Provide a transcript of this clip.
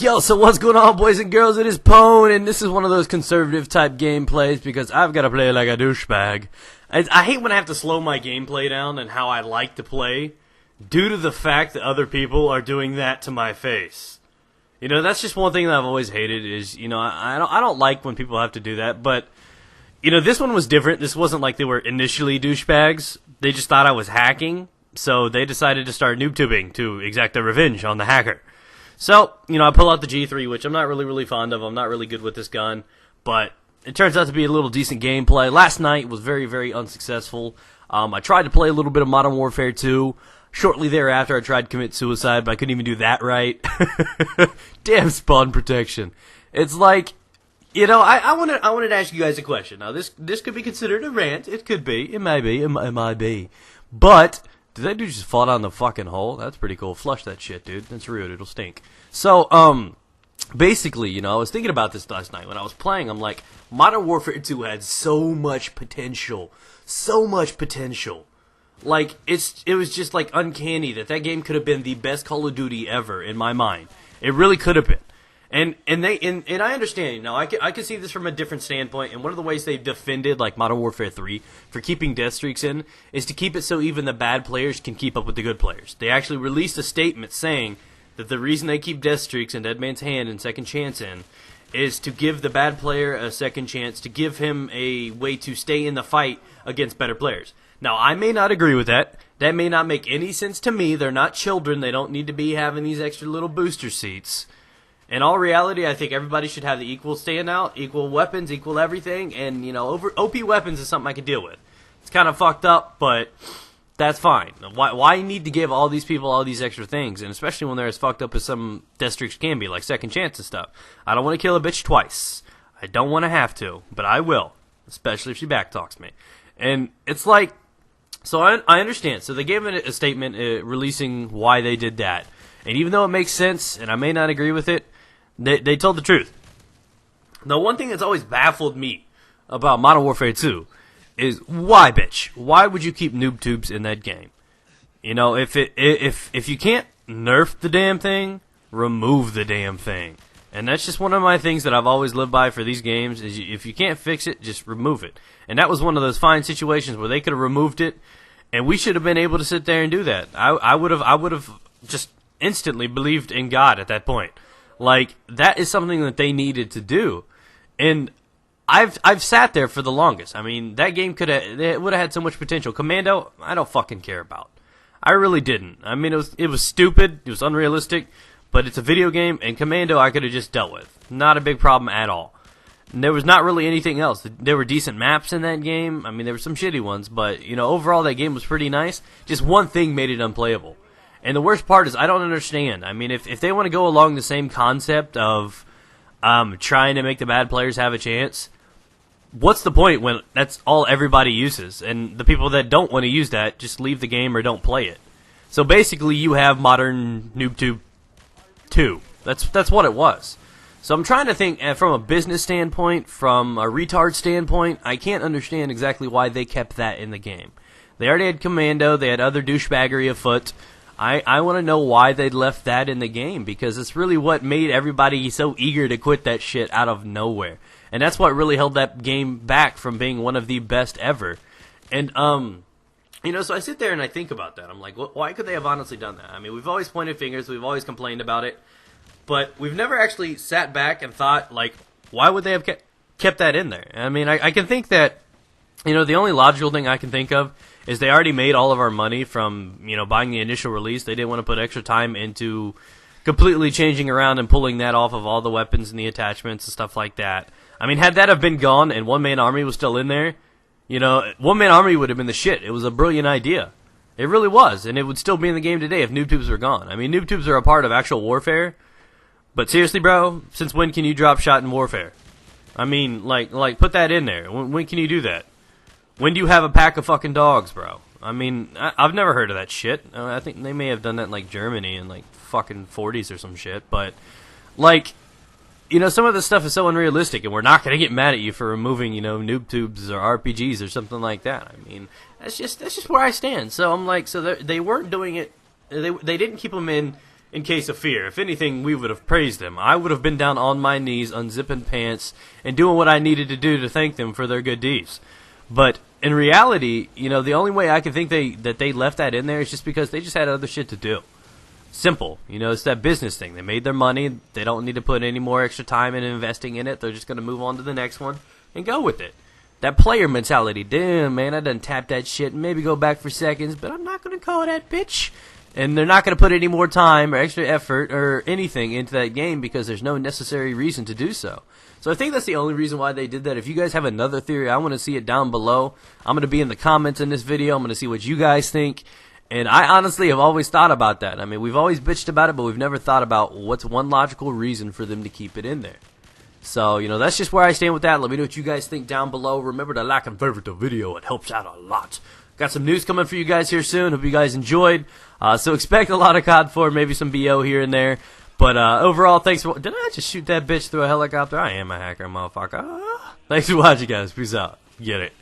Yo, so what's going on, boys and girls? It is Pone, and this is one of those conservative type gameplays because I've got to play like a douchebag. I hate when I have to slow my gameplay down and how I like to play due to the fact that other people are doing that to my face. You know, that's just one thing that I've always hated is, you know, I don't like when people have to do that, but, you know, this one was different. This wasn't like they were initially douchebags. They just thought I was hacking, so they decided to start noob-tubing to exact their revenge on the hacker. So, you know, I pull out the G3, which I'm not really fond of. I'm not really good with this gun, but it turns out to be a little decent gameplay. Last night was very unsuccessful. I tried to play a little bit of Modern Warfare 2. Shortly thereafter, I tried to commit suicide, but I couldn't even do that right. Damn spawn protection. It's like, you know, I wanted to ask you guys a question. Now, this could be considered a rant. It could be. It might be. It might be. But did that dude just fall down the fucking hole? That's pretty cool. Flush that shit, dude. That's rude. It'll stink. So, basically, you know, I was thinking about this last night when I was playing. I'm like, Modern Warfare 2 had so much potential. So much potential. Like, it was just, like, uncanny that game could have been the best Call of Duty ever, in my mind. It really could have been. And I understand, you know, I can see this from a different standpoint, and one of the ways they've defended, like, Modern Warfare 3 for keeping death streaks in is to keep it so even the bad players can keep up with the good players. They actually released a statement saying that the reason they keep death streaks and Dead Man's Hand and Second Chance in is to give the bad player a second chance, to give him a way to stay in the fight against better players. Now, I may not agree with that. That may not make any sense to me. They're not children. They don't need to be having these extra little booster seats. In all reality, I think everybody should have the equal standout, equal weapons, equal everything, and, you know, OP weapons is something I could deal with. It's kind of fucked up, but that's fine. Why need to give all these people all these extra things, and especially when they're as fucked up as some death streaks can be, like second chance and stuff. I don't want to kill a bitch twice. I don't want to have to, but I will, especially if she backtalks me. And it's like, so I understand. So they gave it a statement releasing why they did that. And even though it makes sense, and I may not agree with it, they told the truth. The one thing that's always baffled me about Modern Warfare 2 is why, bitch? Why would you keep noob tubes in that game? You know, if you can't nerf the damn thing, remove the damn thing. And that's just one of my things that I've always lived by for these games is if you can't fix it, just remove it. And that was one of those fine situations where they could have removed it, and we should have been able to sit there and do that. I would have just instantly believed in God at that point. Like, that is something that they needed to do. And I've sat there for the longest. I mean, that game would have had so much potential. Commando, I don't fucking care about. I really didn't. I mean, it was stupid, it was unrealistic, but it's a video game, and Commando I could have just dealt with. Not a big problem at all. And there was not really anything else. There were decent maps in that game. I mean, there were some shitty ones, but, you know, overall that game was pretty nice. Just one thing made it unplayable. And the worst part is I don't understand. I mean, if they want to go along the same concept of trying to make the bad players have a chance, what's the point when that's all everybody uses? And the people that don't want to use that just leave the game or don't play it. So basically you have Modern NoobTube 2. That's what it was. So I'm trying to think from a business standpoint, from a retard standpoint, I can't understand exactly why they kept that in the game. They already had Commando, they had other douchebaggery afoot. I want to know why they left that in the game, because it's really what made everybody so eager to quit that shit out of nowhere. And that's what really held that game back from being one of the best ever. And, you know, so I sit there and I think about that. I'm like, why could they have honestly done that? I mean, we've always pointed fingers, we've always complained about it, but we've never actually sat back and thought, like, why would they have kept that in there? I mean, I can think that, you know, the only logical thing I can think of is they already made all of our money from, you know, buying the initial release. They didn't want to put extra time into completely changing around and pulling that off of all the weapons and the attachments and stuff like that. I mean, had that have been gone and One Man Army was still in there, you know, One Man Army would have been the shit. It was a brilliant idea. It really was, and it would still be in the game today if noob tubes were gone. I mean, noob tubes are a part of actual warfare, but seriously, bro, since when can you drop shot in warfare? I mean, like put that in there. When can you do that? When do you have a pack of fucking dogs, bro? I mean, I've never heard of that shit. I think they may have done that in, like, Germany in, like, fucking 40s or some shit. But, like, you know, some of this stuff is so unrealistic, and we're not going to get mad at you for removing, you know, noob tubes or RPGs or something like that. I mean, that's just where I stand. So I'm like, so they weren't doing it. They didn't keep them in in case of fear. If anything, we would have praised them. I would have been down on my knees, unzipping pants, and doing what I needed to do to thank them for their good deeds. But in reality, you know, the only way I can think that they left that in there is just because they just had other shit to do. Simple. You know, it's that business thing. They made their money. They don't need to put any more extra time in investing in it. They're just going to move on to the next one and go with it. That player mentality. Damn, man, I done tapped that shit and maybe go back for seconds, but I'm not going to call that bitch. And they're not going to put any more time or extra effort or anything into that game because there's no necessary reason to do so. So I think that's the only reason why they did that. If you guys have another theory, I want to see it down below. I'm going to be in the comments in this video. I'm going to see what you guys think. And I honestly have always thought about that. I mean, we've always bitched about it, but we've never thought about what's one logical reason for them to keep it in there. So, you know, that's just where I stand with that. Let me know what you guys think down below. Remember to like and favorite the video. It helps out a lot. Got some news coming for you guys here soon. Hope you guys enjoyed. So expect a lot of COD4, maybe some BO here and there. But overall, thanks for... Did I just shoot that bitch through a helicopter? I am a hacker, motherfucker. Thanks for watching, guys. Peace out. Get it.